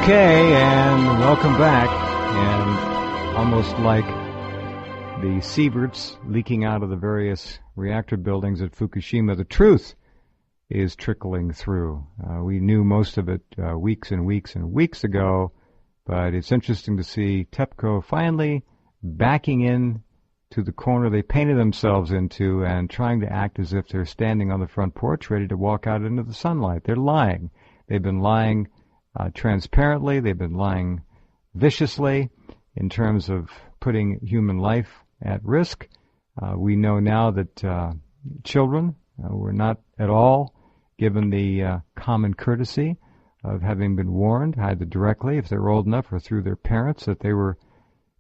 Okay, and welcome back. And almost like the sieverts leaking out of the various reactor buildings at Fukushima, the truth is trickling through. We knew most of it weeks and weeks and weeks ago, but it's interesting to see TEPCO finally backing in to the corner they painted themselves into and trying to act as if they're standing on the front porch ready to walk out into the sunlight. They're lying. They've been lying transparently. They've been lying viciously in terms of putting human life at risk. We know now that children were not at all given the common courtesy of having been warned, either directly, if they're old enough, or through their parents, that they were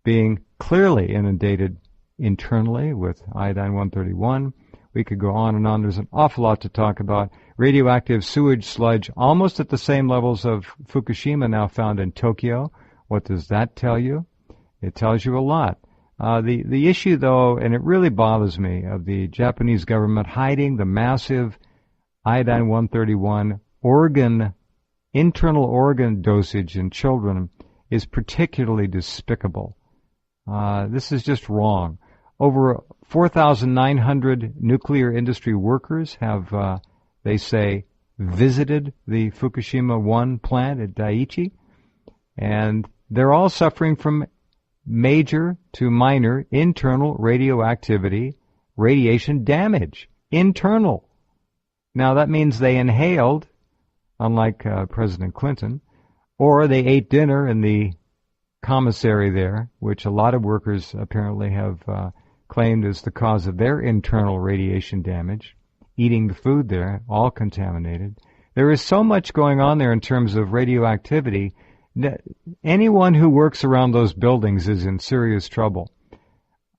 being clearly inundated internally with iodine-131. We could go on and on. There's an awful lot to talk about. Radioactive sewage sludge, almost at the same levels of Fukushima, now found in Tokyo. What does that tell you? It tells you a lot. The issue, though, and it really bothers me, of the Japanese government hiding the massive iodine-131 internal organ dosage in children is particularly despicable. This is just wrong. Over 4,900 nuclear industry workers have, they say, visited the Fukushima 1 plant at Daiichi, and they're all suffering from major to minor internal radioactivity, radiation damage. Internal. Now, that means they inhaled, unlike President Clinton, or they ate dinner in the commissary there, which a lot of workers apparently have claimed is the cause of their internal radiation damage, eating the food there, all contaminated. There is so much going on there in terms of radioactivity. Anyone who works around those buildings is in serious trouble.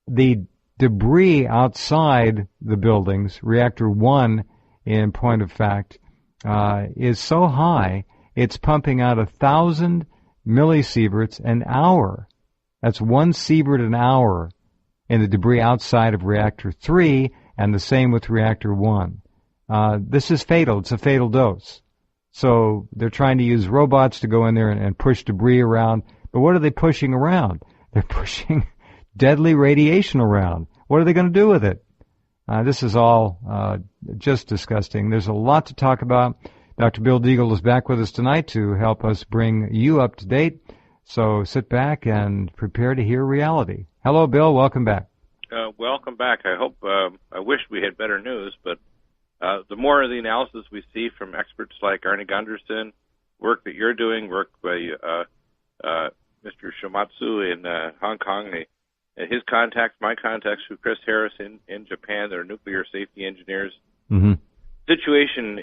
The debris outside the buildings, reactor 1 in point of fact, is so high, it's pumping out 1,000 millisieverts an hour. That's 1 sievert an hour in the debris outside of reactor 3, and the same with reactor 1. This is fatal. It's a fatal dose. So they're trying to use robots to go in there and push debris around. But what are they pushing around? They're pushing deadly radiation around. What are they going to do with it? This is all just disgusting. There's a lot to talk about. Dr. Bill Deagle is back with us tonight to help us bring you up to date. So sit back and prepare to hear reality. Hello, Bill. Welcome back. Welcome back. I wish we had better news, but the more of the analysis we see from experts like Arne Gundersen, work that you're doing, work by Mr. Shimatsu in Hong Kong, his contacts, my contacts through Chris Harris in Japan, that are nuclear safety engineers. Mm-hmm. Situation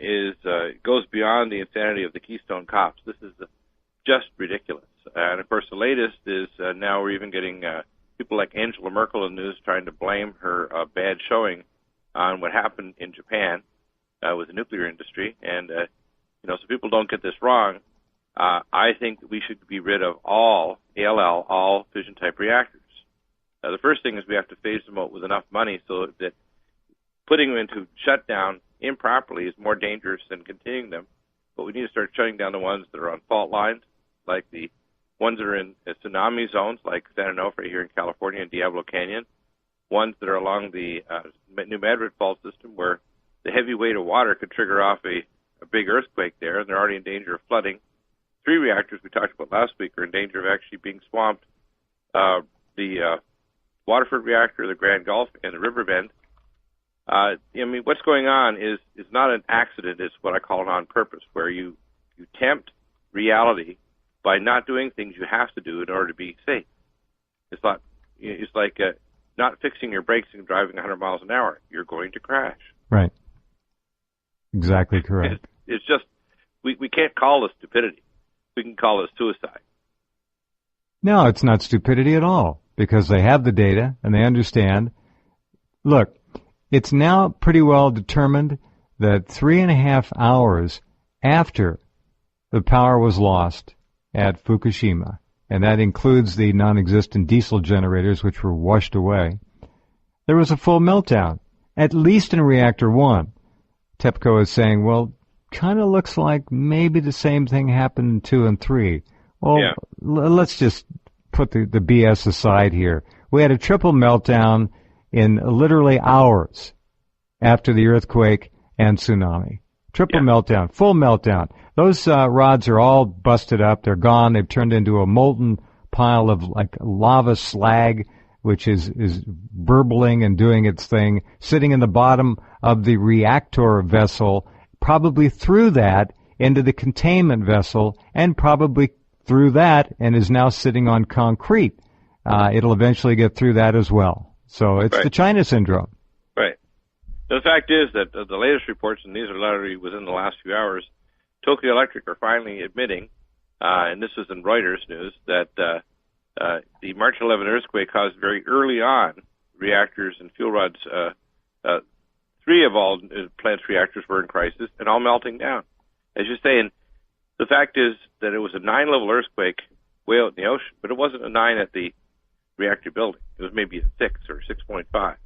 goes beyond the insanity of the Keystone Cops. This is just ridiculous. And, of course, the latest is now we're even getting people like Angela Merkel in the news trying to blame her bad showing on what happened in Japan with the nuclear industry. And, so people don't get this wrong. I think that we should be rid of all ALL, all fission-type reactors. The first thing is we have to phase them out with enough money so that putting them into shutdown improperly is more dangerous than continuing them. But we need to start shutting down the ones that are on fault lines, like the ones that are in tsunami zones, like San Onofre here in California and Diablo Canyon, ones that are along the New Madrid fault system where the heavy weight of water could trigger off a big earthquake there, and they're already in danger of flooding. 3 reactors we talked about last week are in danger of actually being swamped. The Waterford reactor, the Grand Gulf, and the Riverbend. What's going on is not an accident. It's what I call an on purpose, where you tempt reality by not doing things you have to do in order to be safe. It's like not fixing your brakes and driving 100 miles an hour. You're going to crash. Right. Exactly correct. It's just, we can't call this stupidity. We can call it suicide. No, it's not stupidity at all, because they have the data and they understand. Look, it's now pretty well determined that 3.5 hours after the power was lost at Fukushima, and that includes the non-existent diesel generators which were washed away, there was a full meltdown, at least in reactor 1. TEPCO is saying, well, kind of looks like maybe the same thing happened in 2 and 3. Well, Yeah. let's just put the BS aside here. We had a triple meltdown in literally hours after the earthquake and tsunami. Triple meltdown, full meltdown. Those rods are all busted up. They're gone. They've turned into a molten pile of like lava slag, which is burbling and doing its thing, sitting in the bottom of the reactor vessel, probably through that into the containment vessel, and probably through that, and is now sitting on concrete. It'll eventually get through that as well. So it's the China syndrome. Right. The fact is that the latest reports, and these are literally within the last few hours, Tokyo Electric are finally admitting, and this was in Reuters news, that the March 11 earthquake caused very early on reactors and fuel rods. 3 of all plant's reactors were in crisis and all melting down. As you say, and the fact is that it was a 9-level earthquake way out in the ocean, but it wasn't a 9 at the reactor building. It was maybe a 6 or 6.5.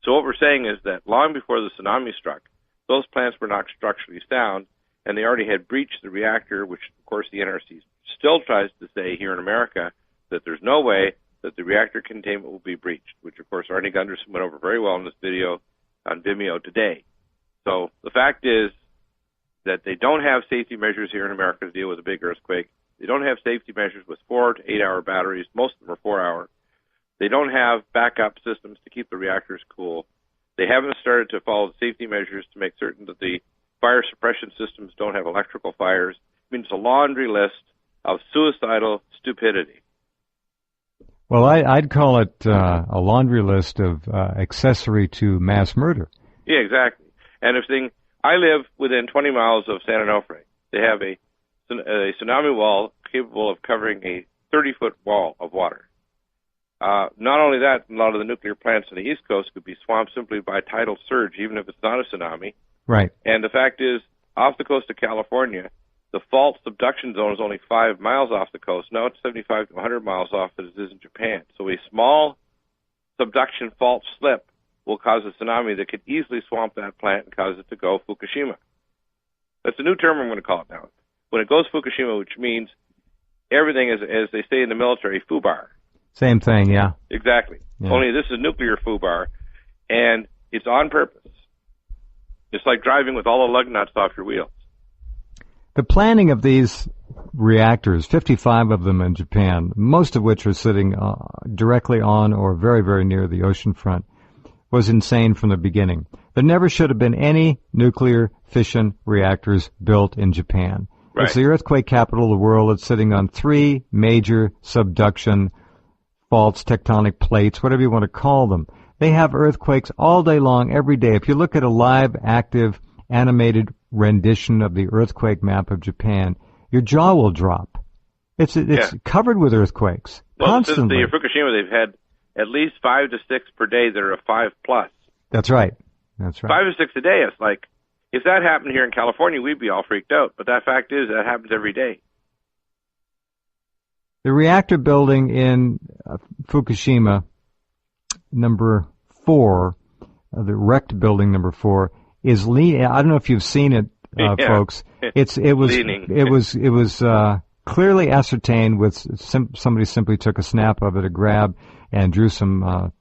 So what we're saying is that long before the tsunami struck, those plants were not structurally sound, and they already had breached the reactor, which, of course, the NRC still tries to say here in America that there's no way that the reactor containment will be breached, which, of course, Arnie Gunderson went over very well in this video on Vimeo today. So the fact is that they don't have safety measures here in America to deal with a big earthquake. They don't have safety measures with 4 to 8 hour batteries. Most of them are 4 hour. They don't have backup systems to keep the reactors cool. They haven't started to follow the safety measures to make certain that the fire suppression systems don't have electrical fires. I mean, it's a laundry list of suicidal stupidity. Well, I'd call it a laundry list of accessory to mass murder. Yeah, exactly. And I live within 20 miles of San Onofre. They have a tsunami wall capable of covering a 30-foot wall of water. Not only that, a lot of the nuclear plants on the East Coast could be swamped simply by tidal surge, even if it's not a tsunami. Right. And the fact is, off the coast of California, the fault subduction zone is only 5 miles off the coast. Now it's 75 to 100 miles off as it is in Japan. So a small subduction fault slip will cause a tsunami that could easily swamp that plant and cause it to go Fukushima. That's a new term I'm going to call it now. When it goes Fukushima, which means everything is, as they say in the military, FUBAR. Same thing, yeah. Exactly. Yeah. Only this is nuclear FUBAR, and it's on purpose. It's like driving with all the lug nuts off your wheels. The planning of these reactors, 55 of them in Japan, most of which are sitting directly on or very, very near the ocean front, was insane from the beginning. There never should have been any nuclear fission reactors built in Japan. Right. It's the earthquake capital of the world. It's sitting on 3 major subduction faults, tectonic plates, whatever you want to call them. They have earthquakes all day long, every day. If you look at a live, active, animated rendition of the earthquake map of Japan, your jaw will drop. It's covered with earthquakes constantly. Since the Fukushima, they've had at least 5 to 6 per day that are a 5+. That's right. 5 to 6 a day. It's like, if that happened here in California, we'd be all freaked out. But that fact is, that happens every day. The reactor building in Fukushima, number 4, the wrecked building number 4, is leaning. I don't know if you've seen it, folks. It was clearly ascertained with somebody simply took a snap of it, a grab, and drew some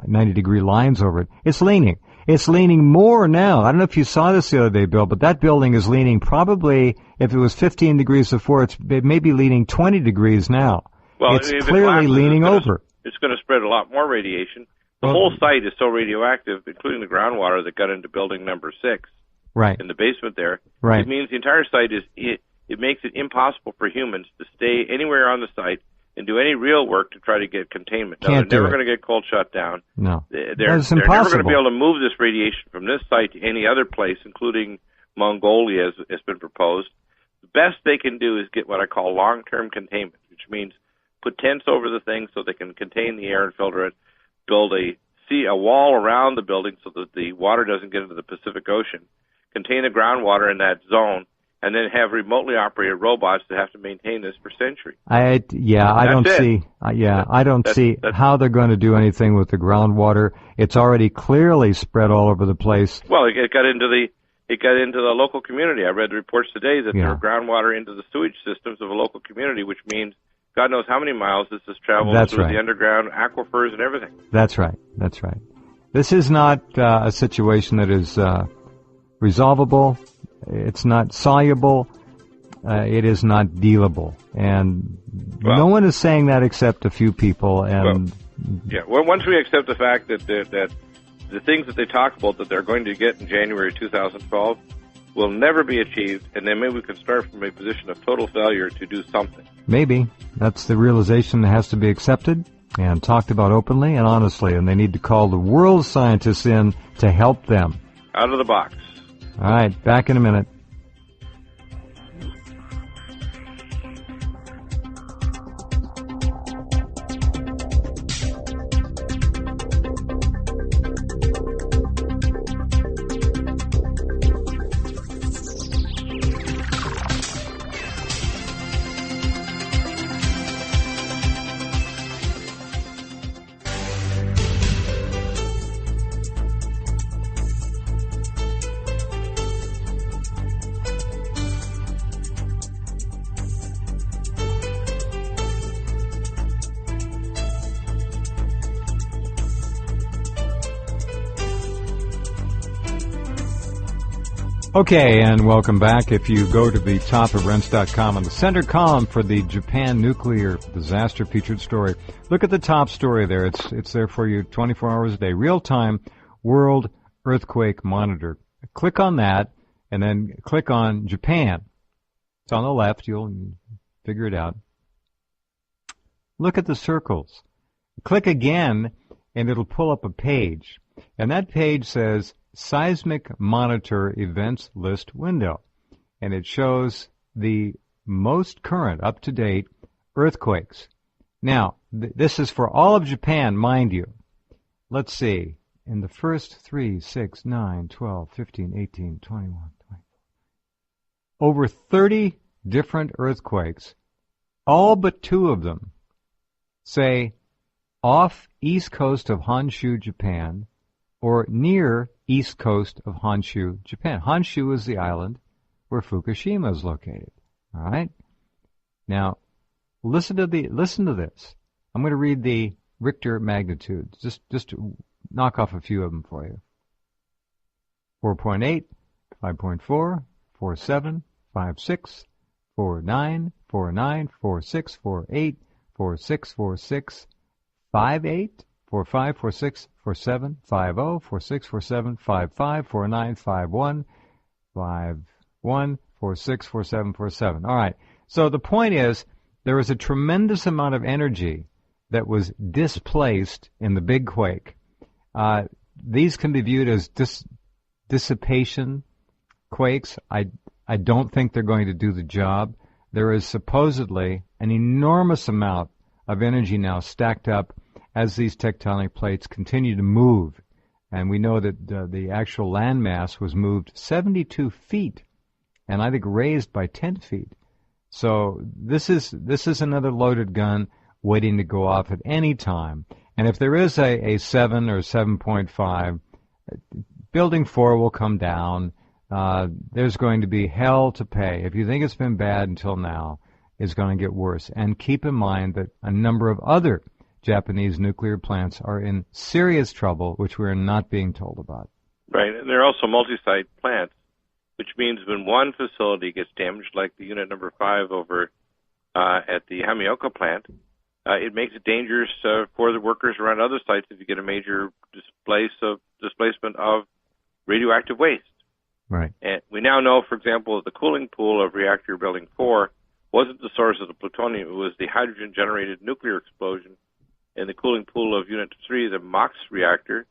90-degree lines over it. It's leaning. It's leaning more now. I don't know if you saw this the other day, Bill, but that building is leaning probably, if it was 15 degrees before, it may be leaning 20 degrees now. Well, it's clearly leaning over. It's going to spread a lot more radiation. The whole site is so radioactive, including the groundwater that got into building number 6 right in the basement there. Right. It means the entire site it makes it impossible for humans to stay anywhere on the site and do any real work to try to get containment. Now, they're never going to get cold shut down. No. They're never going to be able to move this radiation from this site to any other place, including Mongolia, as has been proposed. The best they can do is get what I call long-term containment, which means put tents over the thing so they can contain the air and filter it, build a wall around the building so that the water doesn't get into the Pacific Ocean, contain the groundwater in that zone, and then have remotely operated robots that have to maintain this for centuries. I don't see how they're going to do anything with the groundwater. It's already clearly spread all over the place. Well, it got into it got into the local community. I read the reports today that there Yeah. are groundwater into the sewage systems of a local community, which means God knows how many miles this has traveled That's through right. the underground aquifers and everything. That's right. That's right. This is not a situation that is resolvable. It's not soluble. It is not dealable. And no one is saying that except a few people. And Well, once we accept the fact that the things that they talk about that they're going to get in January 2012 will never be achieved, and then maybe we can start from a position of total failure to do something. maybe that's the realization that has to be accepted and talked about openly and honestly. And they need to call the world scientists in to help them. Out of the box. All right, back in a minute. Okay, and welcome back. If you go to the top of Rense.com on the center column for the Japan nuclear disaster featured story, look at the top story there. It's there for you 24 hours a day. Real-time World Earthquake Monitor. Click on that, and then click on Japan. It's on the left. You'll figure it out. Look at the circles. Click again, and it'll pull up a page. And that page says Seismic Monitor Events List window. And it shows the most current, up-to-date earthquakes. Now, this is for all of Japan, mind you. Let's see. In the first 3, 6, 9, 12, 15, 18, 21, 24. Over 30 different earthquakes, all but 2 of them, say, off east coast of Honshu, Japan, or near east coast of Honshu, Japan. Honshu is the island where Fukushima is located. All right? Now, listen to this. I'm going to read the Richter magnitudes, just to knock off a few of them for you. 4.8, 5.4, 4.7, 5.6, 4.9, 4.9, 4.6, 4.8, 4.6, 4.6, 5.8, 4.5, 4.6, 4.7, 5.0, 4.6, 4.7, 5.5, 4.9, 5.1, 5.1, 4.6, 4.7, 4.7. All right. So the point is, there was a tremendous amount of energy that was displaced in the big quake. These can be viewed as dissipation quakes. I don't think they're going to do the job. There is supposedly an enormous amount of energy now stacked up as these tectonic plates continue to move. And we know that the actual landmass was moved 72 feet, and I think raised by 10 feet. So this is another loaded gun waiting to go off at any time. And if there is a 7 or 7.5, Building 4 will come down. There's going to be hell to pay. If you think it's been bad until now, it's going to get worse. And keep in mind that a number of other Japanese nuclear plants are in serious trouble, which we're not being told about. Right, and they're also multi-site plants, which means when one facility gets damaged, like the unit number 5 over at the Hamioka plant, it makes it dangerous for the workers around other sites if you get a major displacement of radioactive waste. Right. And we now know, for example, that the cooling pool of reactor building 4 wasn't the source of the plutonium. It was the hydrogen-generated nuclear explosion in the cooling pool of Unit 3, the MOX reactor.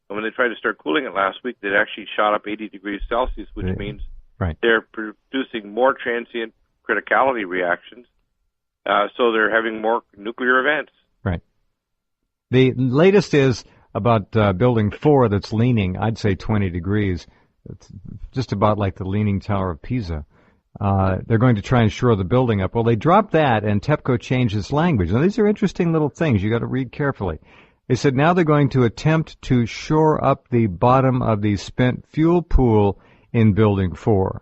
And when they tried to start cooling it last week, it actually shot up 80 degrees Celsius, which means they're producing more transient criticality reactions. So they're having more nuclear events. Right. The latest is about Building 4 that's leaning, I'd say 20 degrees. It's just about like the Leaning Tower of Pisa. They're going to try and shore the building up. Well, they dropped that, and TEPCO changed its language. Now, these are interesting little things. You got to read carefully. They said now they're going to attempt to shore up the bottom of the spent fuel pool in Building 4.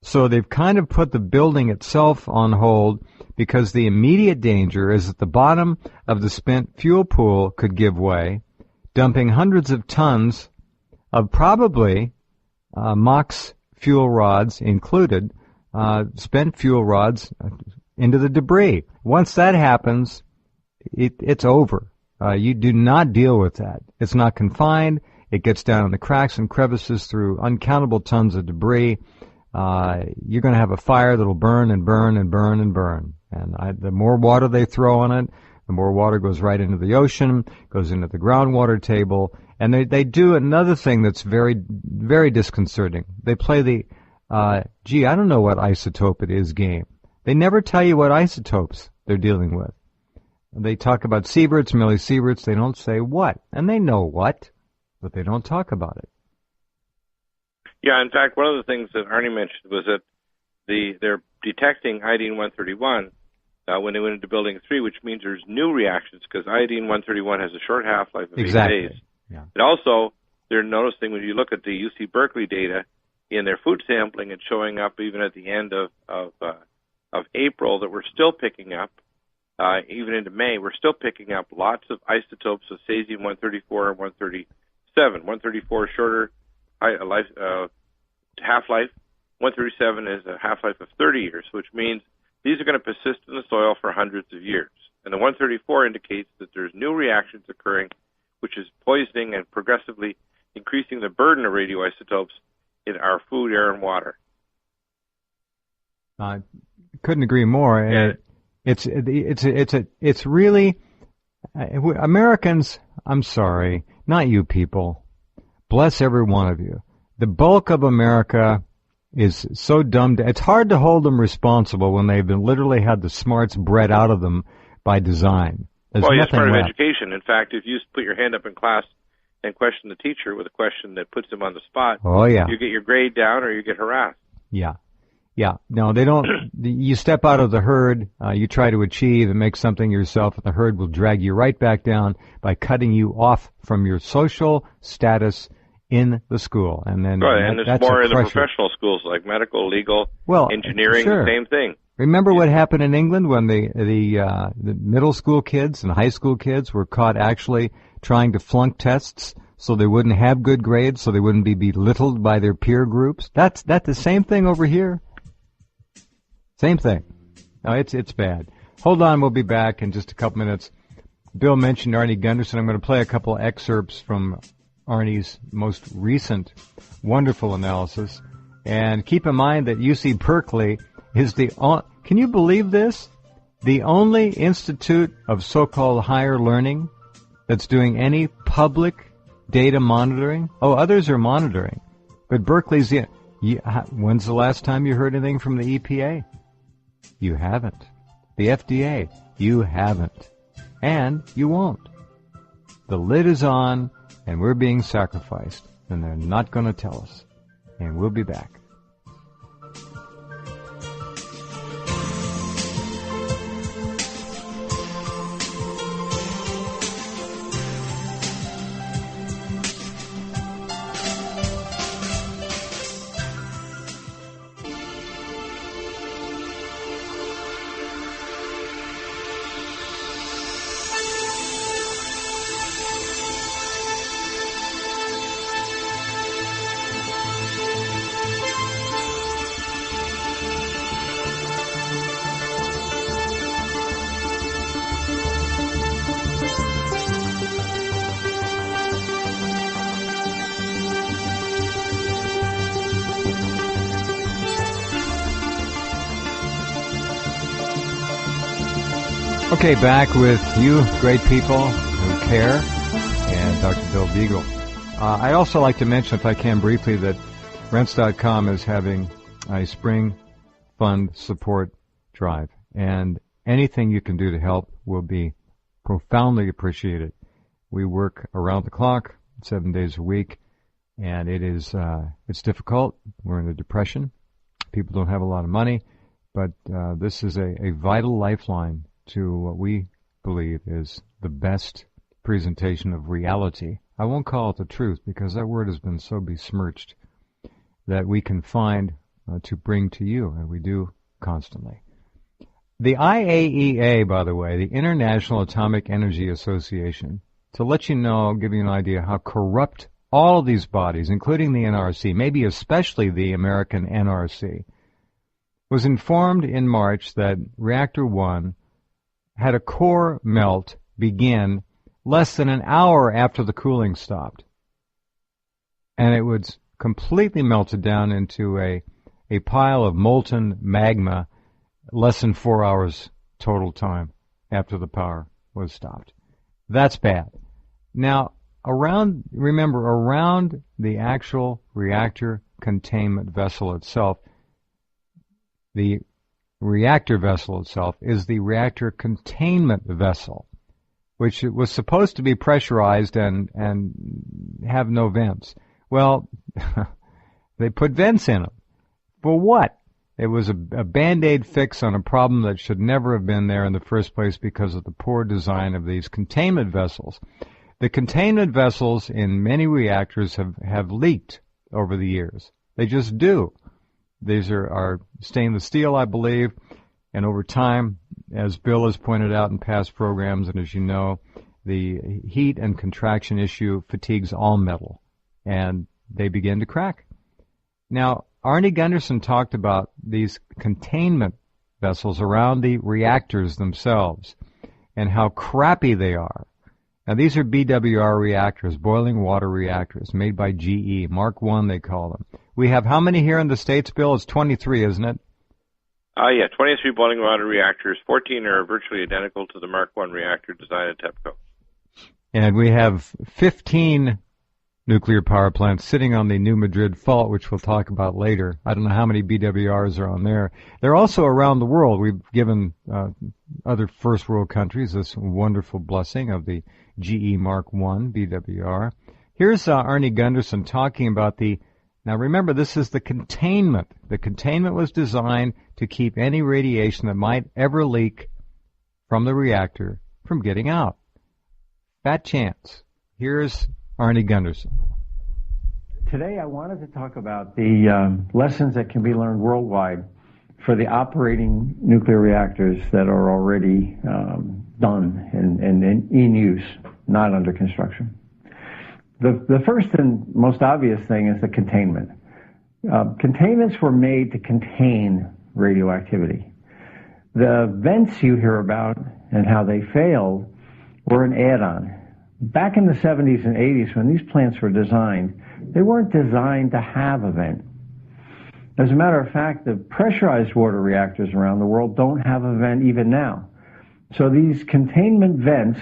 So they've kind of put the building itself on hold because the immediate danger is that the bottom of the spent fuel pool could give way, dumping hundreds of tons of probably MOX fuel rods included, spent fuel rods into the debris. Once that happens, it's over. You do not deal with that. It's not confined. It gets down in the cracks and crevices through uncountable tons of debris. You're going to have a fire that'll burn and burn and burn and burn. And the more water they throw on it, the more water goes right into the ocean, goes into the groundwater table. And they do another thing that's very, very disconcerting. They play the, I don't know what isotope it is game. They never tell you what isotopes they're dealing with. They talk about sieverts, millisieverts. They don't say what. And they know what, but they don't talk about it. Yeah, in fact, one of the things that Arnie mentioned was that they're detecting iodine-131 when they went into Building 3, which means there's new reactions because iodine-131 has a short half-life of 8 days. Yeah. And also, they're noticing when you look at the UC Berkeley data in their food sampling, it's showing up even at the end of April that we're still picking up, even into May, we're still picking up lots of isotopes of cesium-134 and 137. 134 shorter half-life. 137 is a half-life of 30 years, which means these are going to persist in the soil for hundreds of years. And the 134 indicates that there's new reactions occurring, which is poisoning and progressively increasing the burden of radioisotopes in our food, air, and water. I couldn't agree more. Yeah. It's really Americans. I'm sorry, not you people. Bless every one of you. The bulk of America is so dumbed. It's hard to hold them responsible when they've literally had the smarts bred out of them by design. There's it's part of left. education. In fact, if you put your hand up in class and question the teacher with a question that puts him on the spot, you get your grade down or you get harassed. Yeah. No, they don't. You step out of the herd, you try to achieve and make something yourself, and the herd will drag you right back down by cutting you off from your social status in the school. And then and there's more in the professional schools like medical, legal, engineering, sure. The same thing. Remember what happened in England when the middle school kids and high school kids were caught actually trying to flunk tests so they wouldn't have good grades, so they wouldn't be belittled by their peer groups? That's the same thing over here. Same thing. No, it's bad. Hold on, we'll be back in just a couple minutes. Bill mentioned Arnie Gunderson. I'm going to play a couple excerpts from Arnie's most recent wonderful analysis. And keep in mind that UC Berkeley is can you believe this? The only institute of so-called higher learning that's doing any public data monitoring. Oh, others are monitoring. But Berkeley's when's the last time you heard anything from the EPA? You haven't. The FDA? You haven't. And you won't. The lid is on, and we're being sacrificed, and they're not going to tell us. And we'll be back. Okay, back with you, great people who care, and Dr. Bill Deagle. I'd also like to mention, if I can briefly, that Rense.com is having a spring fund support drive, and anything you can do to help will be profoundly appreciated. We work around the clock, 7 days a week, and it's difficult. We're in a depression. People don't have a lot of money, but this is a vital lifeline to what we believe is the best presentation of reality. I won't call it the truth because that word has been so besmirched. that we can find to bring to you, and we do constantly. The IAEA, by the way, the International Atomic Energy Association, to let you know, give you an idea how corrupt all of these bodies, including the NRC, maybe especially the American NRC, was informed in March that Reactor 1 had a core melt begin less than an hour after the cooling stopped. And it was completely melted down into a pile of molten magma less than 4 hours total time after the power was stopped. That's bad. Now, around the actual reactor containment vessel itself, the reactor vessel itself is the reactor containment vessel, which was supposed to be pressurized and have no vents. Well, they put vents in them. For what? It was a Band-Aid fix on a problem that should never have been there in the first place because of the poor design of these containment vessels. The containment vessels in many reactors have leaked over the years. They just do. These are stainless steel, I believe, and over time, as Bill has pointed out in past programs, and as you know, the heat and contraction issue fatigues all metal, and they begin to crack. Now, Arnie Gunderson talked about these containment vessels around the reactors themselves and how crappy they are. Now, these are BWR reactors, boiling water reactors, made by GE. Mark I, they call them. We have how many here in the States, Bill? It's 23, isn't it? Yeah, 23 boiling water reactors. 14 are virtually identical to the Mark I reactor designed at TEPCO. And we have 15 nuclear power plants sitting on the New Madrid Fault, which we'll talk about later. I don't know how many BWRs are on there. They're also around the world. We've given other first world countries this wonderful blessing of the GE Mark I BWR. Here's Arnie Gunderson talking about now remember, this is the containment. The containment was designed to keep any radiation that might ever leak from the reactor from getting out. Fat chance. Here's Arnie Gunderson. Today I wanted to talk about the lessons that can be learned worldwide for the operating nuclear reactors that are already done and in use, not under construction. The first and most obvious thing is the containment. Containments were made to contain radioactivity. The vents you hear about and how they failed were an add-on. Back in the 70s and 80s, when these plants were designed, they weren't designed to have a vent. As a matter of fact, the pressurized water reactors around the world don't have a vent even now. So these containment vents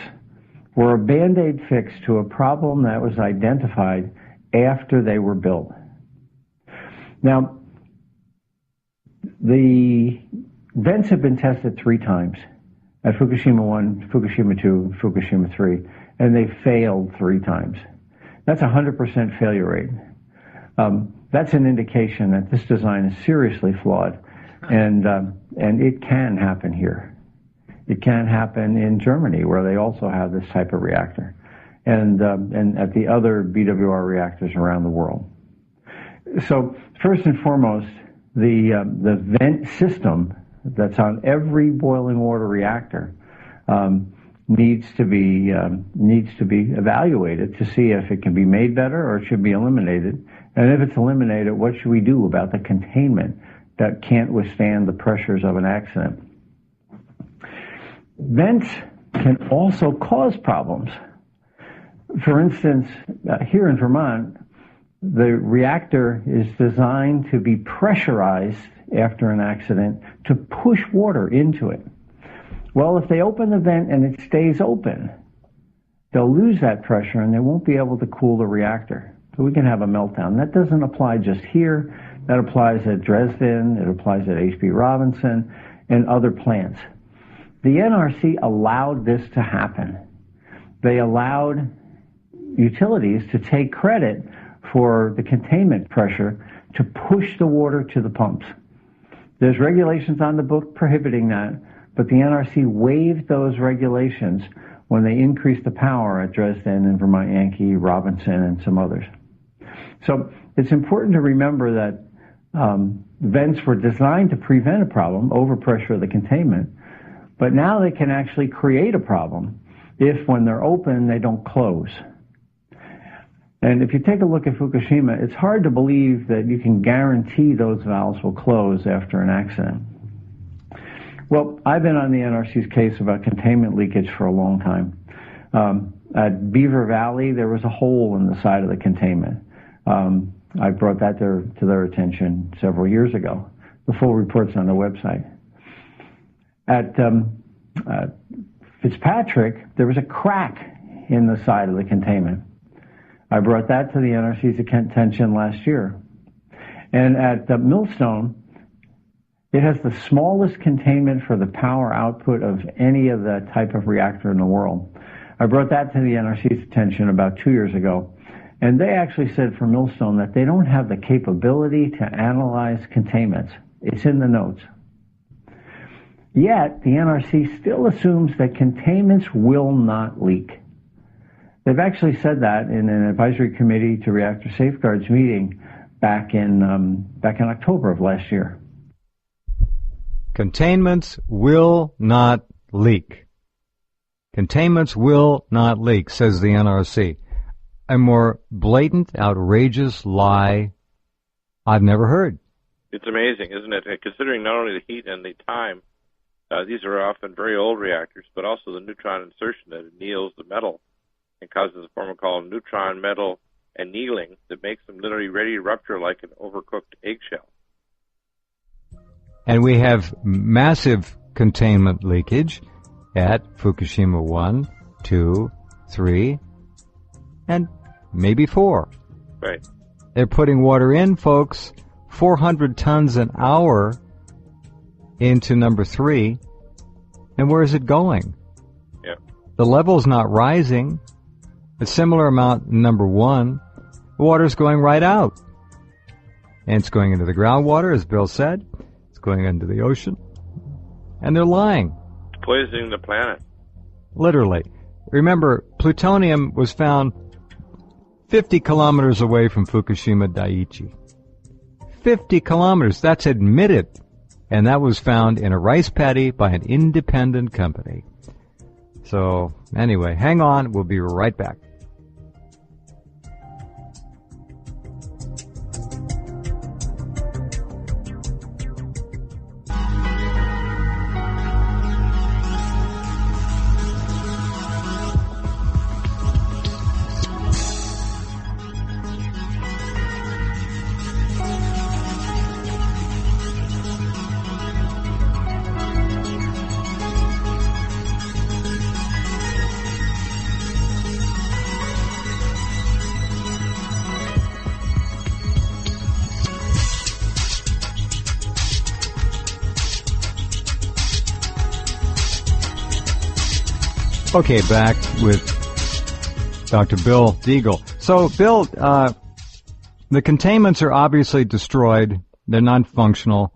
were a Band-Aid fix to a problem that was identified after they were built. Now, the vents have been tested 3 times, at Fukushima 1, Fukushima 2, Fukushima 3, and they failed 3 times. That's a 100% failure rate. That's an indication that this design is seriously flawed, and it can happen here. It can happen in Germany, where they also have this type of reactor, and at the other BWR reactors around the world. So first and foremost, the vent system that's on every boiling water reactor needs to be evaluated to see if it can be made better or it should be eliminated. And if it's eliminated, what should we do about the containment that can't withstand the pressures of an accident? Vents can also cause problems. For instance, here in Vermont, the reactor is designed to be pressurized after an accident to push water into it. Well, if they open the vent and it stays open, they'll lose that pressure and they won't be able to cool the reactor. So we can have a meltdown. That doesn't apply just here. That applies at Dresden. It applies at H.B. Robinson and other plants. The NRC allowed this to happen. They allowed utilities to take credit for the containment pressure to push the water to the pumps. There's regulations on the book prohibiting that, but the NRC waived those regulations when they increased the power at Dresden and Vermont Yankee, Robinson, and some others. So it's important to remember that vents were designed to prevent a problem, overpressure of the containment, but now they can actually create a problem if, when they're open, they don't close. And if you take a look at Fukushima, it's hard to believe that you can guarantee those valves will close after an accident. Well, I've been on the NRC's case about containment leakage for a long time. At Beaver Valley, there was a hole in the side of the containment. I brought that to their attention several years ago. The full report's on the website. At Fitzpatrick, there was a crack in the side of the containment. I brought that to the NRC's attention last year. And at Millstone, it has the smallest containment for the power output of any of the type of reactor in the world. I brought that to the NRC's attention about 2 years ago. And they actually said for Millstone that they don't have the capability to analyze containments. It's in the notes. Yet, the NRC still assumes that containments will not leak. They've actually said that in an advisory committee to reactor safeguards meeting back in October of last year. Containments will not leak. Containments will not leak, says the NRC. A more blatant, outrageous lie I've never heard. It's amazing, isn't it? Considering not only the heat and the time, these are often very old reactors, but also the neutron insertion that anneals the metal and causes a form called neutron metal annealing that makes them literally ready to rupture like an overcooked eggshell. And we have massive containment leakage at Fukushima 1, 2, 3, and maybe 4. Right. They're putting water in, folks, 400 tons an hour into number 3. And where is it going? Yeah. The level's not rising. A similar amount in number 1. The water's going right out. And it's going into the groundwater, as Bill said. It's going into the ocean. And they're lying. Poisoning the planet. Literally. Remember, plutonium was found 50 kilometers away from Fukushima Daiichi. 50 kilometers. That's admitted. And that was found in a rice paddy by an independent company. So, anyway, hang on. We'll be right back. Okay, back with Dr. Bill Deagle. So, Bill, the containments are obviously destroyed. They're non-functional.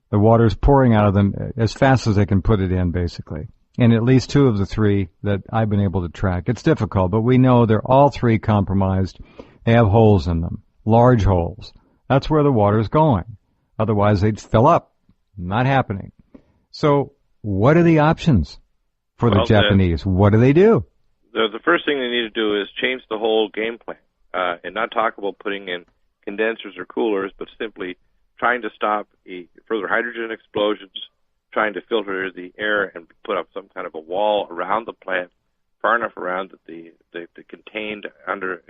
The water's pouring out of them as fast as they can put it in, basically. And at least 2 of the 3 that I've been able to track. It's difficult, but we know they're all 3 compromised. They have holes in them, large holes. That's where the water's going. Otherwise, they'd fill up. Not happening. So, what are the options for the Japanese? What do they do? The first thing they need to do is change the whole game plan and not talk about putting in condensers or coolers, but simply trying to stop further hydrogen explosions, trying to filter the air and put up some kind of a wall around the plant, far enough around that the contained under